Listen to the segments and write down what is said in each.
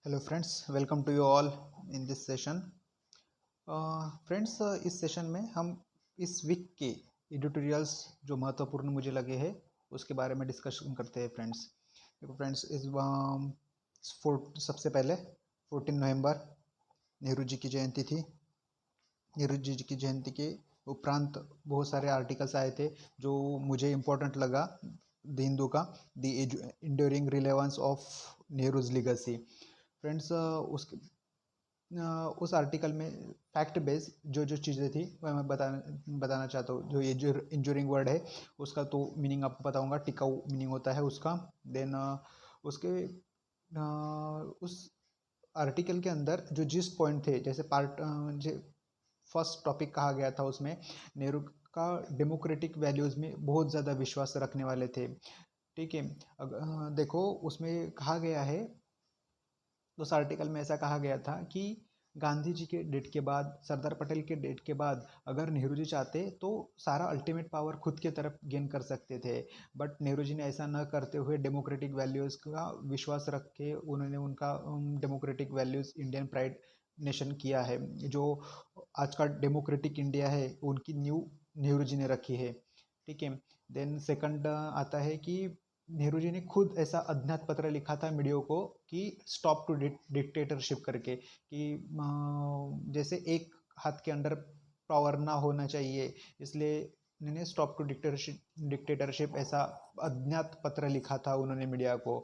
Hello friends, welcome to you all in this session. Friends, इस session में हम इस वीक के एडिटोरियल्स जो महत्वपूर्ण मुझे लगे हैं उसके बारे में डिस्कशन करते हैं। फ्रेंड्स देखो फ्रेंड्स, सबसे पहले 14 नवंबर नेहरू जी की जयंती थी। नेहरू जी की जयंती के उपरांत बहुत सारे आर्टिकल्स आए थे जो मुझे इम्पोर्टेंट लगा। द हिंदू का the enduring relevance of Nehru's legacy. Friends, उस आर्टिकल में फैक्ट बेस जो जो चीज़ें थी वह मैं बताना चाहता हूँ। जो ये जो इंजूरिंग वर्ड है उसका तो मीनिंग आपको पता होगा, टिकाऊ मीनिंग होता है उसका। देन उसके उस आर्टिकल के अंदर जो जिस पॉइंट थे, जैसे फर्स्ट टॉपिक कहा गया था उसमें नेहरू का डेमोक्रेटिक वैल्यूज़ में बहुत ज़्यादा विश्वास रखने वाले थे। ठीक है। देखो उसमें कहा गया है, उस आर्टिकल में ऐसा कहा गया था कि गांधी जी के डेट के बाद, सरदार पटेल के डेट के बाद अगर नेहरू जी चाहते तो सारा अल्टीमेट पावर खुद के तरफ गेन कर सकते थे। बट नेहरू जी ने ऐसा न करते हुए डेमोक्रेटिक वैल्यूज़ का विश्वास रख के उन्होंने उनका democratic values, Indian pride nation किया है। जो आज का डेमोक्रेटिक इंडिया है उनकी न्यू नेहरू जी ने रखी है। ठीक है। देन सेकंड आता है कि नेहरू जी ने खुद ऐसा अज्ञात पत्र लिखा था मीडिया को कि स्टॉप टू डिक्टेटरशिप करके, कि जैसे एक हाथ के अंडर पावर ना होना चाहिए, इसलिए उन्होंने स्टॉप टू डिक्टेटरशिप ऐसा अज्ञात पत्र लिखा था उन्होंने मीडिया को।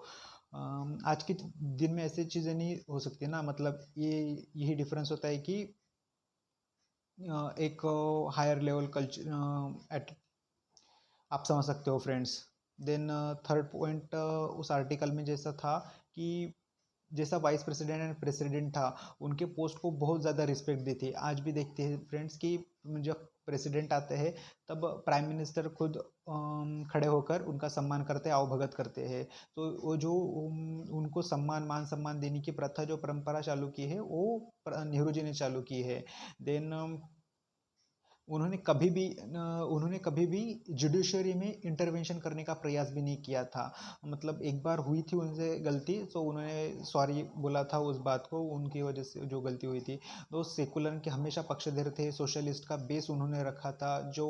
आज के दिन में ऐसी चीज़ें नहीं हो सकती ना, मतलब यही डिफरेंस होता है कि एक हायर लेवल कल्चर एट, आप समझ सकते हो फ्रेंड्स। देन थर्ड पॉइंट उस आर्टिकल में जैसा था कि जैसा वाइस प्रेसिडेंट एंड प्रेसिडेंट था उनके पोस्ट को बहुत ज़्यादा रिस्पेक्ट दी थी। आज भी देखते हैं फ्रेंड्स कि जब प्रेसिडेंट आते हैं तब प्राइम मिनिस्टर खुद खड़े होकर उनका सम्मान करते हैं, आवभगत करते हैं। तो वो जो उनको मान सम्मान देने की प्रथा, जो परंपरा चालू की है वो नेहरू जी ने चालू की है। देन उन्होंने कभी भी जुडिशरी में इंटरवेंशन करने का प्रयास भी नहीं किया था। मतलब एक बार हुई थी उनसे गलती, तो उन्होंने सॉरी बोला था उस बात को, उनकी वजह से जो गलती हुई थी। तो सेकुलर के हमेशा पक्षधर थे, सोशलिस्ट का बेस उन्होंने रखा था। जो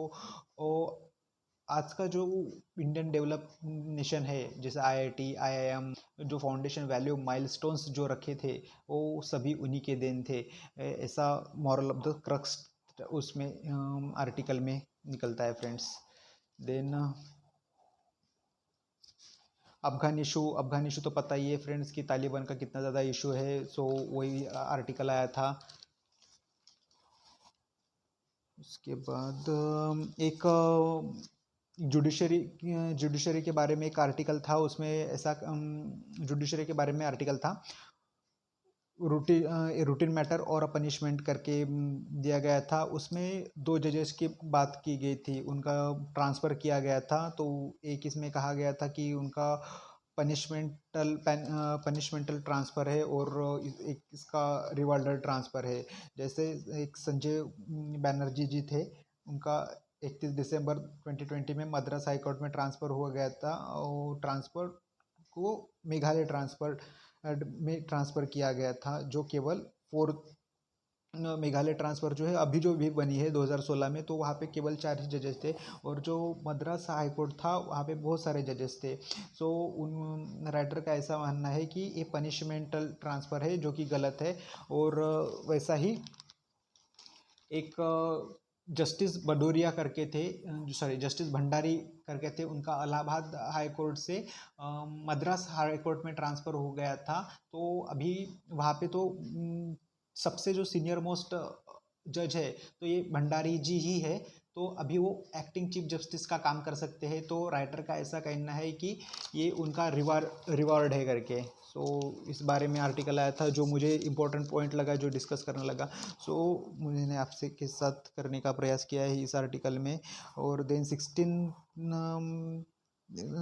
आज का जो इंडियन डेवलप नेशन है, जैसे आईआईटी, आईआईएम, जो फाउंडेशन वैल्यू माइलस्टोन्स जो रखे थे वो सभी उन्हीं के देन थे। ऐसा मॉरल ऑफ द क्रक्स उसमें आर्टिकल में निकलता है फ्रेंड्स। देन अफगान इशू तो पता ही है फ्रेंड्स कि तालिबान का कितना ज़्यादा इशू है। सो वही आर्टिकल आया था। उसके बाद एक जुडिशरी के बारे में एक आर्टिकल था, उसमें ऐसा जुडिशरी के बारे में आर्टिकल था, रूटीन मैटर और पनिशमेंट करके दिया गया था। उसमें दो जजेस की बात की गई थी, उनका ट्रांसफ़र किया गया था। तो एक इसमें कहा गया था कि उनका पनिशमेंटल ट्रांसफ़र है और एक इसका रिवार्डर ट्रांसफ़र है। जैसे एक संजय बैनर्जी जी थे, उनका 31 दिसंबर 2020 में मद्रास हाई कोर्ट में ट्रांसफ़र हुआ गया था, और ट्रांसफ़र को मेघालय में ट्रांसफ़र किया गया था, जो केवल फोर्थ मेघालय ट्रांसफ़र जो है अभी जो भी बनी है 2016 में, तो वहाँ पे केवल 4 ही जजेस थे। और जो मद्रास हाई कोर्ट था वहाँ पे बहुत सारे जजेस थे। सो उन राइटर का ऐसा मानना है कि ये पनिशमेंटल ट्रांसफ़र है, जो कि गलत है। और वैसा ही एक जस्टिस भदौरिया करके थे, सॉरी जस्टिस भंडारी करके थे, उनका इलाहाबाद हाई कोर्ट से मद्रास हाई कोर्ट में ट्रांसफ़र हो गया था। तो अभी वहाँ पे तो सबसे जो सीनियर मोस्ट जज है तो ये भंडारी जी ही है। तो अभी वो एक्टिंग चीफ जस्टिस का काम कर सकते हैं। तो राइटर का ऐसा कहना है कि ये उनका रिवार्ड है करके। सो इस बारे में आर्टिकल आया था, जो मुझे इम्पोर्टेंट पॉइंट लगा, जो डिस्कस करने लगा। सो मैंने आपसे के साथ करने का प्रयास किया है इस आर्टिकल में। और देन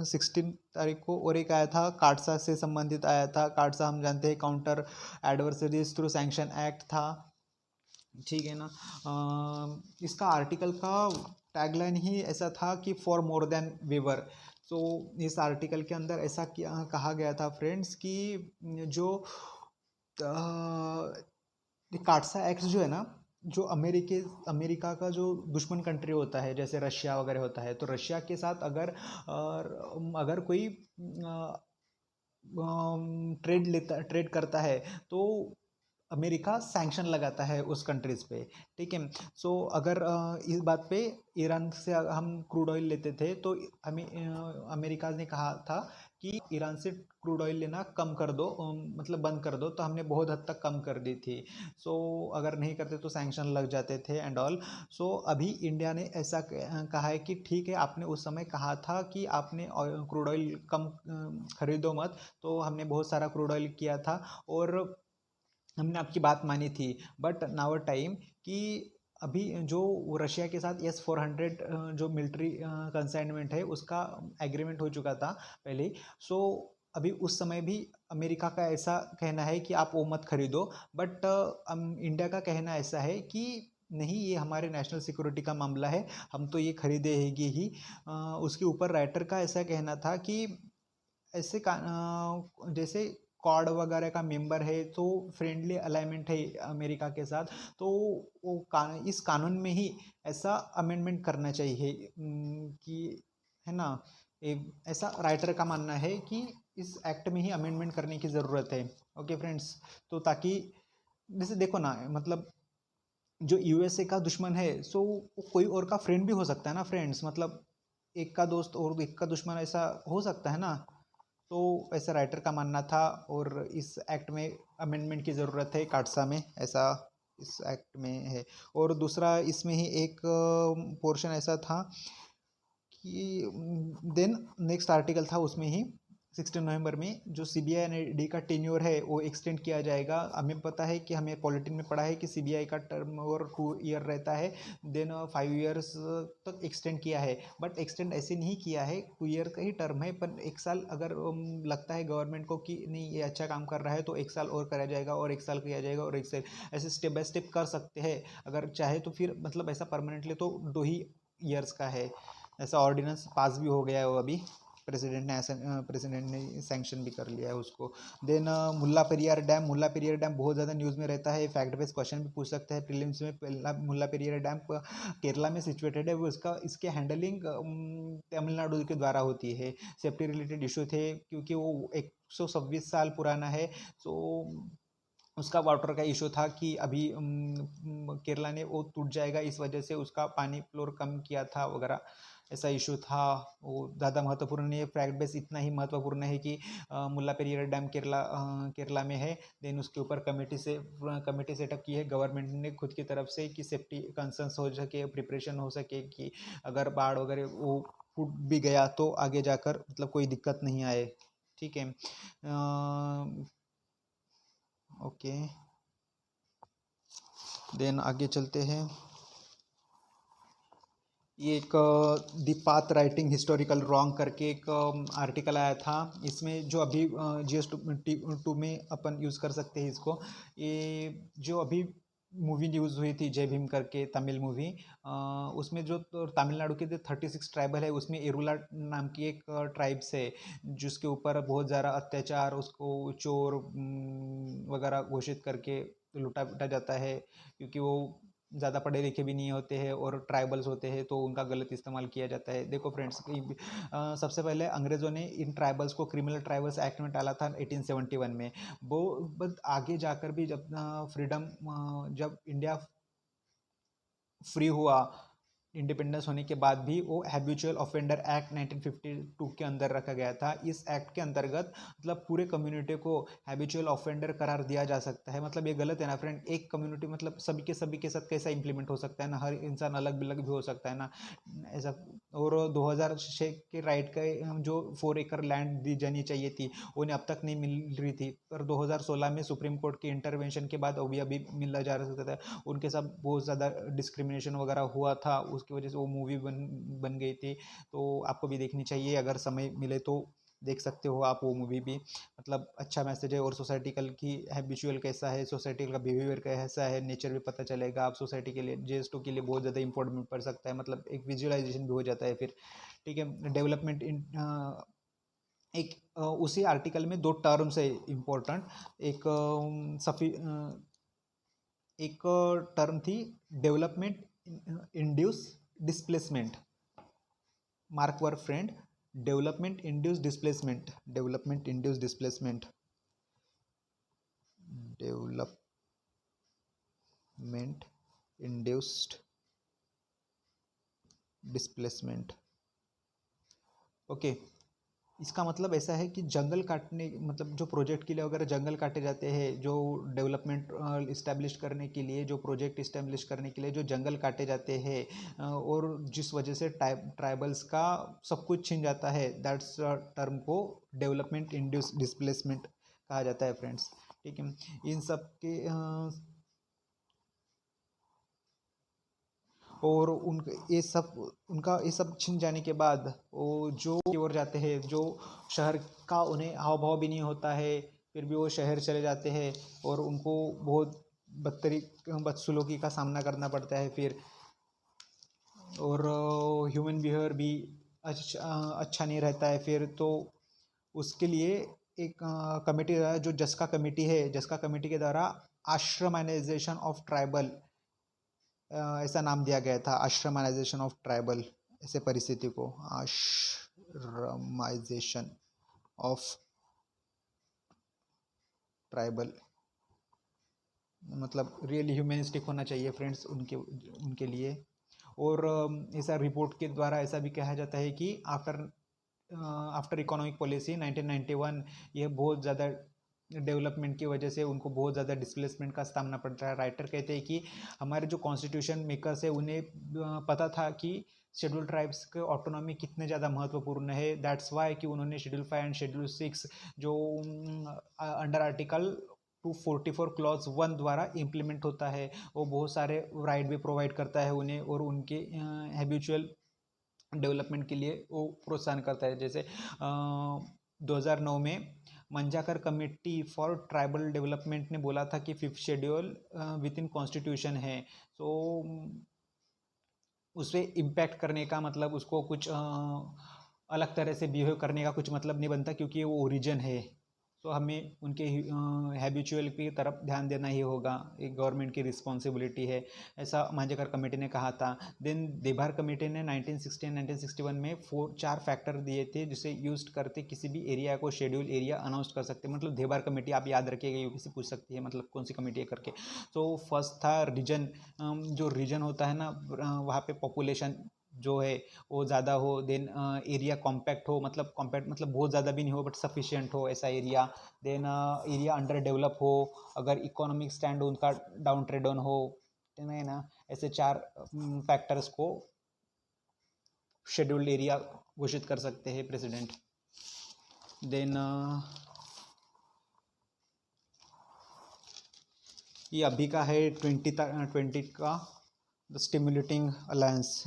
16 तारीख को और एक आया था, काटसा से संबंधित आया था। काटसा हम जानते हैं counter adversaries through sanction act था। ठीक है ना। इसका आर्टिकल का टैगलाइन ही ऐसा था कि फॉर मोर देन वेवर। सो इस आर्टिकल के अंदर ऐसा कहा गया था फ्रेंड्स कि जो काटसा एक्ट जो है ना, जो अमेरिका का जो दुश्मन कंट्री होता है, जैसे रशिया वगैरह होता है, तो रशिया के साथ अगर कोई ट्रेड करता है, तो अमेरिका सैंक्शन लगाता है उस कंट्रीज पे। ठीक है। सो अगर इस बात पे ईरान से हम क्रूड ऑयल लेते थे, तो हमें अमेरिका ने कहा था कि ईरान से क्रूड ऑयल लेना कम कर दो, मतलब बंद कर दो, तो हमने बहुत हद तक कम कर दी थी। सो अगर नहीं करते तो सैंक्शन लग जाते थे एंड ऑल। सो अभी इंडिया ने ऐसा कहा है कि ठीक है, आपने उस समय कहा था कि आपने क्रूड ऑयल कम खरीदो मत, तो हमने बहुत सारा क्रूड ऑयल किया था और हमने आपकी बात मानी थी। बट नाउ टाइम कि अभी जो रशिया के साथ S-400 जो मिलिट्री कंसाइनमेंट है, उसका एग्रीमेंट हो चुका था पहले। सो अभी उस समय भी अमेरिका का ऐसा कहना है कि आप वो मत खरीदो, बट इंडिया का कहना ऐसा है कि नहीं, ये हमारे नेशनल सिक्योरिटी का मामला है, हम तो ये खरीदेंगे ही। उसके ऊपर राइटर का ऐसा कहना था कि ऐसे जैसे क्वाड वगैरह का मेंबर है, तो फ्रेंडली अलाइनमेंट है अमेरिका के साथ, तो इस कानून में ही ऐसा अमेंडमेंट करना चाहिए, कि है ना। ऐसा राइटर का मानना है कि इस एक्ट में ही अमेंडमेंट करने की ज़रूरत है। ओके फ्रेंड्स, तो ताकि जैसे देखो ना, मतलब जो यूएसए का दुश्मन है, सो वो कोई और का फ्रेंड भी हो सकता है ना फ्रेंड्स, मतलब एक का दोस्त और एक का दुश्मन ऐसा हो सकता है ना। तो ऐसा राइटर का मानना था, और इस एक्ट में अमेंडमेंट की ज़रूरत है काटसा में, ऐसा इस एक्ट में है। और दूसरा इसमें ही एक पोर्शन ऐसा था कि देन नेक्स्ट आर्टिकल था उसमें ही 16 नवंबर में, जो सीबीआई एंड ईडी का टेन्योर है वो एक्सटेंड किया जाएगा। हमें पता है कि हमें पॉलिटिन में पढ़ा है कि सीबीआई का टर्म ओवर 2 ईयर रहता है, देन 5 ईयर्स तक एक्सटेंड किया है। बट एक्सटेंड ऐसे नहीं किया है, 2 ईयर का ही टर्म है, पर 1 साल अगर लगता है गवर्नमेंट को कि नहीं ये अच्छा काम कर रहा है, तो 1 साल और करा जाएगा, और 1 साल किया जाएगा, और 1 साल, ऐसे स्टेप बाय स्टेप कर सकते हैं अगर चाहे तो। फिर मतलब ऐसा परमानेंटली तो 2 ही ईयर्स का है। ऐसा ऑर्डिनेंस पास भी हो गया है वो अभी, प्रेसिडेंट ने सैंक्शन भी कर लिया है उसको। देन मुल्ला पेरियार डैम बहुत ज़्यादा न्यूज़ में रहता है, फैक्ट बेस्ड क्वेश्चन भी पूछ सकते हैं प्रीलिम्स में। मुल्ला पेरियार डैम केरला में सिचुएटेड है, वो इसके हैंडलिंग तमिलनाडु के द्वारा होती है। सेफ्टी रिलेटेड इशू थे, क्योंकि वो 126 साल पुराना है, तो उसका वाटर का इशू था कि अभी केरला ने वो टूट जाएगा, इस वजह से उसका पानी फ्लोर कम किया था वगैरह, ऐसा इशू था। वो ज़्यादा महत्वपूर्ण नहीं है, फैक्ट बेस इतना ही महत्वपूर्ण है कि मुल्ला पेरियार डैम केरला में है। देन उसके ऊपर कमेटी सेटअप की है गवर्नमेंट ने खुद की तरफ से, कि सेफ्टी कंसर्न्स हो सके, प्रिपरेशन हो सके, कि अगर बाढ़ वगैरह वो फूट भी गया तो आगे जाकर मतलब कोई दिक्कत नहीं आए। ठीक है। ओके, देन आगे चलते हैं। ये एक the path writing historical wrong करके एक आर्टिकल आया था, इसमें जो अभी GS2 में अपन यूज़ कर सकते हैं इसको। ये जो अभी मूवी यूज़ हुई थी जय भीम करके, तमिल मूवी, उसमें जो तमिलनाडु के जो 36 ट्राइबल है, उसमें एरुला नाम की एक ट्राइब्स है, जिसके ऊपर बहुत ज़्यादा अत्याचार, उसको चोर वगैरह घोषित करके लुटा पिटा जाता है, क्योंकि वो ज़्यादा पढ़े लिखे भी नहीं होते हैं और ट्राइबल्स होते हैं, तो उनका गलत इस्तेमाल किया जाता है। देखो फ्रेंड्स, सबसे पहले अंग्रेज़ों ने इन ट्राइबल्स को क्रिमिनल ट्राइबल्स एक्ट में डाला था 1871 में। वो बट आगे जाकर भी जब जब इंडिया फ्री हुआ, इंडिपेंडेंस होने के बाद भी वो हैबिचुअल ऑफेंडर एक्ट 1952 के अंदर रखा गया था। इस एक्ट के अंतर्गत मतलब पूरे कम्युनिटी को हैबिचुअल ऑफेंडर करार दिया जा सकता है। मतलब ये गलत है ना फ्रेंड, एक कम्युनिटी मतलब सभी के साथ कैसा इंप्लीमेंट हो सकता है ना, हर इंसान अलग अलग भी हो सकता है ना, ऐसा। और 2006 के राइट का जो 4 एकड़ लैंड दी जानी चाहिए थी, उन्हें अब तक नहीं मिल रही थी, पर 2016 में सुप्रीम कोर्ट के इंटरवेंशन के बाद अभी मिला जा सकता था। उनके साथ बहुत ज़्यादा डिस्क्रिमिनेशन वगैरह हुआ था, उसकी वजह से वो मूवी बन गई थी। तो आपको भी देखनी चाहिए, अगर समय मिले तो देख सकते हो आप वो मूवी भी। मतलब अच्छा मैसेज है, और सोसाइटी कल की हैबिचुअल कैसा है, सोसाइटी का बिहेवियर कैसा है, नेचर भी पता चलेगा। आप सोसाइटी के लिए GS2 के लिए बहुत ज़्यादा इंपॉर्टेंट पड़ सकता है, मतलब एक विजुअलाइजेशन भी हो जाता है फिर। ठीक है। डेवलपमेंट इन एक उसी आर्टिकल में 2 टर्म्स है इम्पोर्टेंट। एक एक टर्म थी डेवलपमेंट इंड्यूस डिस्प्लेसमेंट। मार्क वर friend, development induce displacement, development induce displacement, development induced displacement. Okay, इसका मतलब ऐसा है कि जंगल काटने, मतलब जो प्रोजेक्ट के लिए अगर जंगल काटे जाते हैं, जो डेवलपमेंट इस्टेब्लिश करने के लिए, जो प्रोजेक्ट इस्टेब्लिश करने के लिए जो जंगल काटे जाते हैं और जिस वजह से ट्राइबल्स का सब कुछ छिन जाता है, दैट्स टर्म को डेवलपमेंट इंड्यूस डिस्प्लेसमेंट कहा जाता है फ्रेंड्स। ठीक है, इन सब के और उनका ये सब छिन जाने के बाद वो जो की ओर जाते हैं, जो शहर का उन्हें हाव भाव भी नहीं होता है, फिर भी वो शहर चले जाते हैं और उनको बहुत बदसलूकी का सामना करना पड़ता है फिर, और ह्यूमन बिहेवियर भी अच्छा नहीं रहता है फिर। तो उसके लिए एक कमेटी जो जस्का कमेटी है, जस्का कमेटी के द्वारा आश्रमाइजेशन ऑफ ट्राइबल ऐसा नाम दिया गया था, आश्रमाइजेशन ऑफ ट्राइबल, ऐसे परिस्थिति को आश्रमाइजेशन ऑफ ट्राइबल, मतलब रियली ह्यूमनिस्टिक होना चाहिए फ्रेंड्स उनके लिए। और ऐसा रिपोर्ट के द्वारा ऐसा भी कहा जाता है कि आफ्टर इकोनॉमिक पॉलिसी 1991 ये बहुत ज़्यादा डेवलपमेंट की वजह से उनको बहुत ज़्यादा डिस्प्लेसमेंट का सामना पड़ता है। राइटर कहते हैं कि हमारे जो कॉन्स्टिट्यूशन मेकर्स है उन्हें पता था कि शेड्यूल ट्राइब्स के ऑटोनॉमी कितने ज़्यादा महत्वपूर्ण है, दैट्स वाई कि उन्होंने शेड्यूल 5 एंड शेड्यूल 6 जो अंडर आर्टिकल 244 क्लॉज 1 द्वारा इम्प्लीमेंट होता है, वो बहुत सारे राइट भी प्रोवाइड करता है उन्हें और उनके हैबिचुअल डेवलपमेंट के लिए वो प्रोत्साहन करता है। जैसे 2009 में मंजाकर कमेटी फॉर ट्राइबल डेवलपमेंट ने बोला था कि 5th schedule with in constitution है, तो उस पर इम्पैक्ट करने का मतलब उसको कुछ अलग तरह से बिहेव करने का कुछ मतलब नहीं बनता, क्योंकि वो ओरिजिन है। तो हमें उनके हैबिचुअल की तरफ ध्यान देना ही होगा, एक गवर्नमेंट की रिस्पॉन्सिबिलिटी है, ऐसा मांझेकर कमेटी ने कहा था। देन देभार कमेटी ने 1961 में 4 फैक्टर दिए थे जिसे यूज करते किसी भी एरिया को शेड्यूल एरिया अनाउंस कर सकते, मतलब देभार कमेटी आप याद रखिएगा, यूपीएससी पूछ सकती है मतलब कौन सी कमेटी है करके। तो फर्स्ट था रीजन, जो रीजन होता है ना वहाँ पे पॉपुलेशन जो है वो ज़्यादा हो, देन एरिया कॉम्पैक्ट हो, मतलब कॉम्पैक्ट मतलब बहुत ज़्यादा भी नहीं हो बट सफिशिएंट हो ऐसा area, then area under develop हो, अगर इकोनॉमिक स्टैंड उनका डाउन ट्रेडन हो, है ना। ऐसे 4 फैक्टर्स को शेड्यूल्ड एरिया घोषित कर सकते हैं प्रेसिडेंट। देन ये अभी का है 2020 का द स्टिमुलेटिंग अलायंस।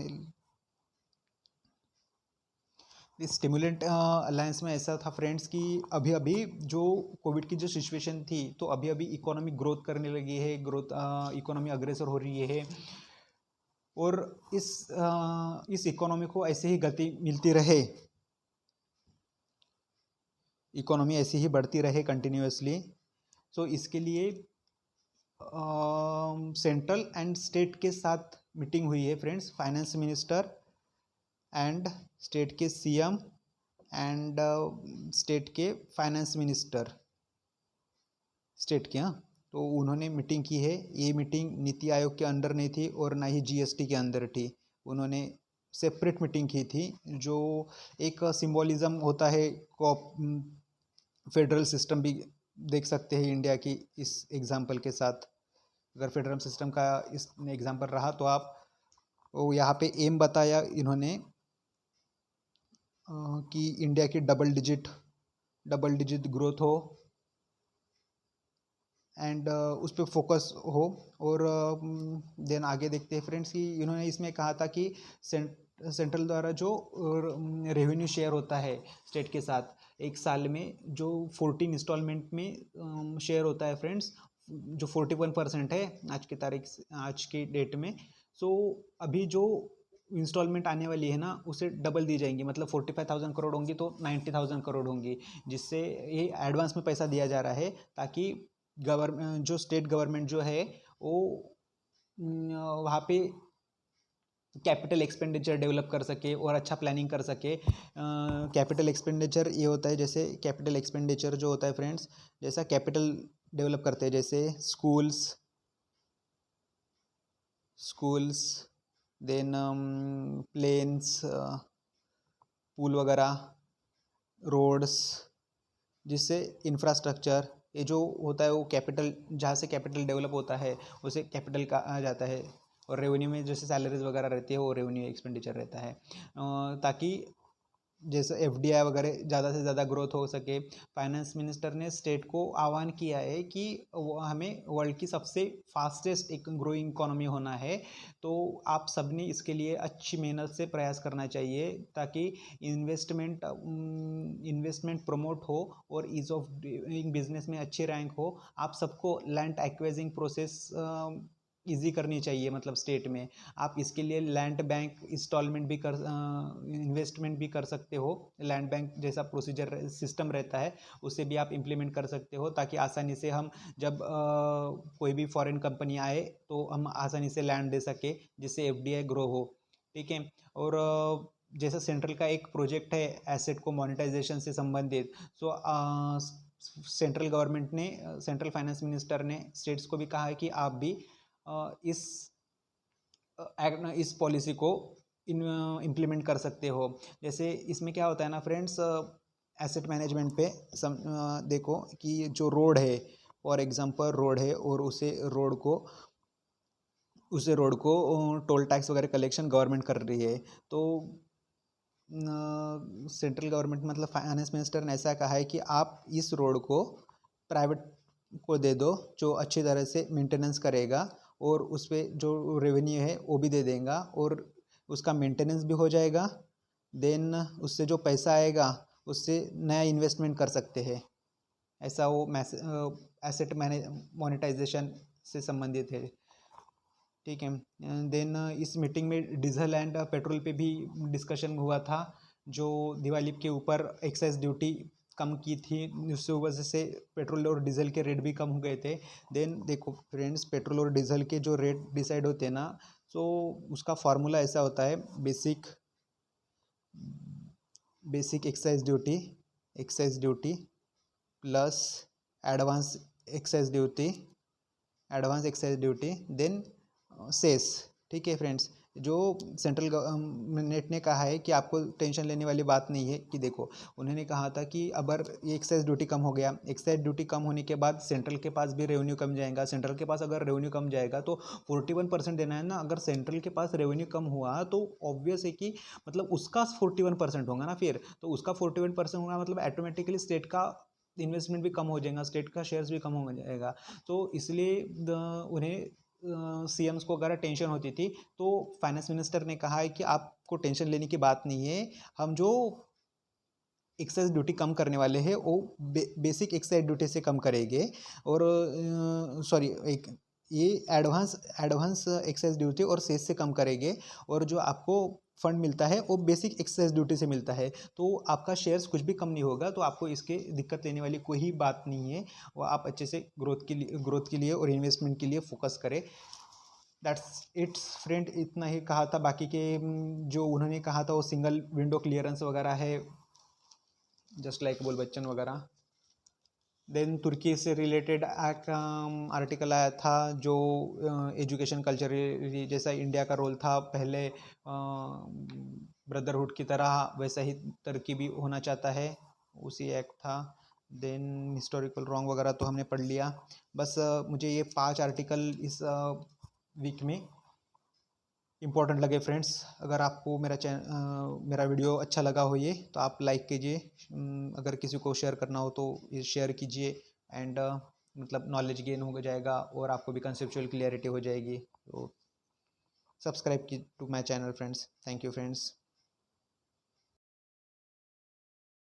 इस स्टिमुलेंट अलायंस में ऐसा था फ्रेंड्स कि अभी अभी जो कोविड की जो सिचुएशन थी, तो अभी अभी इकोनॉमी ग्रोथ करने लगी है, इकोनॉमी अग्रेसर हो रही है, और इस इकोनॉमी को ऐसे ही गति मिलती रहे, इकोनॉमी ऐसी ही बढ़ती रहे कंटिन्यूअसली। सो इसके लिए सेंट्रल एंड स्टेट के साथ मीटिंग हुई है friends, finance minister and state के सीएम एंड स्टेट के फाइनेंस मिनिस्टर, स्टेट के, हाँ, तो उन्होंने मीटिंग की है। ये मीटिंग नीति आयोग के अंदर नहीं थी और ना ही जीएसटी के अंदर थी, उन्होंने सेपरेट मीटिंग की थी, जो एक सिंबॉलिज्म होता है। फेडरल सिस्टम भी देख सकते हैं इंडिया की इस एग्जाम्पल के साथ, अगर फेडरल सिस्टम का इस एग्जाम्पल रहा तो आप वो यहाँ पे एम बताया इन्होंने कि इंडिया की डबल डिजिट ग्रोथ हो एंड उस पर फोकस हो। और देन आगे देखते हैं फ्रेंड्स कि इन्होंने इसमें कहा था कि सेंट्रल द्वारा जो रेवेन्यू शेयर होता है स्टेट के साथ, एक साल में जो 14 इंस्टॉलमेंट में शेयर होता है फ्रेंड्स, जो 41% है आज की डेट में। सो अभी जो इंस्टॉलमेंट आने वाली है ना उसे डबल दी जाएंगी, मतलब 45,000 करोड़ होंगी तो 90,000 करोड़ होंगी, जिससे ये एडवांस में पैसा दिया जा रहा है ताकि गवर्नमेंट जो स्टेट गवर्नमेंट जो है वो वहाँ पे कैपिटल एक्सपेंडिचर डेवलप कर सके और अच्छा प्लानिंग कर सके। कैपिटल एक्सपेंडिचर ये होता है, जैसे कैपिटल एक्सपेंडिचर जो होता है फ्रेंड्स, जैसा कैपिटल डेवलप करते हैं जैसे स्कूल्स देन प्लेन्स, पुल वगैरह, रोड्स, जिससे इंफ्रास्ट्रक्चर ये जो होता है वो कैपिटल, जहाँ से कैपिटल डेवलप होता है उसे कैपिटल कहा जाता है। और रेवेन्यू में जैसे सैलरीज वगैरह रहती है वो रेवेन्यू एक्सपेंडिचर रहता है, ताकि जैसे एफडीआई वगैरह ज़्यादा से ज़्यादा ग्रोथ हो सके। फाइनेंस मिनिस्टर ने स्टेट को आह्वान किया है कि वो हमें वर्ल्ड की सबसे फास्टेस्ट एक ग्रोइंग इकोनॉमी होना है, तो आप सबने इसके लिए अच्छी मेहनत से प्रयास करना चाहिए ताकि इन्वेस्टमेंट प्रमोट हो और ईज ऑफ डूइंग बिजनेस में अच्छी रैंक हो। आप सबको लैंड एक्वाइजिंग प्रोसेस ईजी करनी चाहिए, मतलब स्टेट में आप इसके लिए लैंड बैंक इंस्टॉलमेंट भी कर इन्वेस्टमेंट भी कर सकते हो। लैंड बैंक जैसा प्रोसीजर सिस्टम रहता है उसे भी आप इम्प्लीमेंट कर सकते हो, ताकि आसानी से हम जब कोई भी फॉरेन कंपनी आए तो हम आसानी से लैंड दे सके, जिससे एफडीआई ग्रो हो। ठीक है। और जैसा सेंट्रल का एक प्रोजेक्ट है एसेट को मोनेटाइजेशन से संबंधित, सो सेंट्रल गवर्नमेंट ने, सेंट्रल फाइनेंस मिनिस्टर ने स्टेट्स को भी कहा है कि आप भी इस पॉलिसी को इम्प्लीमेंट कर सकते हो। जैसे इसमें क्या होता है ना फ्रेंड्स, एसेट मैनेजमेंट पे देखो कि जो रोड है, फॉर एग्जांपल रोड है और उसे रोड को टोल टैक्स वगैरह कलेक्शन गवर्नमेंट कर रही है, तो सेंट्रल गवर्नमेंट मतलब फाइनेंस मिनिस्टर ने ऐसा कहा है कि आप इस रोड को प्राइवेट को दे दो जो अच्छी तरह से मेंटेनेंस करेगा और उस पर जो रेवेन्यू है वो भी दे देगा और उसका मेंटेनेंस भी हो जाएगा। देन उससे जो पैसा आएगा उससे नया इन्वेस्टमेंट कर सकते हैं। ऐसा वो एसेट मोनेटाइजेशन से संबंधित है। ठीक है। देन इस मीटिंग में डीजल एंड पेट्रोल पे भी डिस्कशन हुआ था, जो दिवाली के ऊपर एक्साइज ड्यूटी कम की थी, उससे वजह से पेट्रोल और डीजल के रेट भी कम हो गए थे। देन देखो फ्रेंड्स, पेट्रोल और डीजल के जो रेट डिसाइड होते हैं ना, तो उसका फार्मूला ऐसा होता है, basic excise duty plus advance advance excise duty then cess. ठीक है फ्रेंड्स, जो सेंट्रल गवर्नमेंट ने कहा है कि आपको टेंशन लेने वाली बात नहीं है, कि देखो उन्होंने कहा था कि अगर ये एक्साइज ड्यूटी कम हो गया, एक्साइज ड्यूटी कम होने के बाद सेंट्रल के पास भी रेवेन्यू कम जाएगा। सेंट्रल के पास अगर रेवेन्यू कम जाएगा तो 41% देना है ना, अगर सेंट्रल के पास रेवेन्यू कम हुआ तो ऑब्वियस है कि मतलब उसका 41% होगा ना, फिर तो उसका 41% होगा मतलब ऑटोमेटिकली स्टेट का इन्वेस्टमेंट भी कम हो जाएगा, स्टेट का शेयर्स भी कम हो जाएगा। तो इसलिए उन्हें सीएम्स को अगर टेंशन होती थी तो फाइनेंस मिनिस्टर ने कहा है कि आपको टेंशन लेने की बात नहीं है, हम जो एक्साइज ड्यूटी कम करने वाले हैं वो बेसिक एक्साइज ड्यूटी से कम करेंगे, और सॉरी एक ये एडवांस एक्साइज ड्यूटी और सेस से कम करेंगे, और जो आपको फंड मिलता है वो बेसिक एक्साइज ड्यूटी से मिलता है, तो आपका शेयर्स कुछ भी कम नहीं होगा, तो आपको इसके दिक्कत लेने वाली कोई ही बात नहीं है। वो आप अच्छे से ग्रोथ के लिए और इन्वेस्टमेंट के लिए फोकस करें। दैट्स इट्स फ्रेंड, इतना ही कहा था। बाकी के जो उन्होंने कहा था वो सिंगल विंडो क्लियरेंस वगैरह है, जस्ट लाइक बोल बच्चन वगैरह। देन तुर्की से रिलेटेड आर्टिकल आया था, जो एजुकेशन कल्चर जैसा इंडिया का रोल था पहले ब्रदरहुड की तरह, वैसा ही तुर्की भी होना चाहता है, उसी एक्ट था। देन हिस्टोरिकल रॉन्ग वगैरह तो हमने पढ़ लिया। बस मुझे ये 5 आर्टिकल इस वीक में इम्पोर्टेंट लगे फ्रेंड्स। अगर आपको मेरा वीडियो अच्छा लगा हो ये, तो आप लाइक कीजिए, अगर किसी को शेयर करना हो तो ये शेयर कीजिए, एंड मतलब नॉलेज गेन हो जाएगा और आपको भी कंसेप्चुअल क्लियरिटी हो जाएगी। तो सब्सक्राइब की to my channel friends. Thank you friends.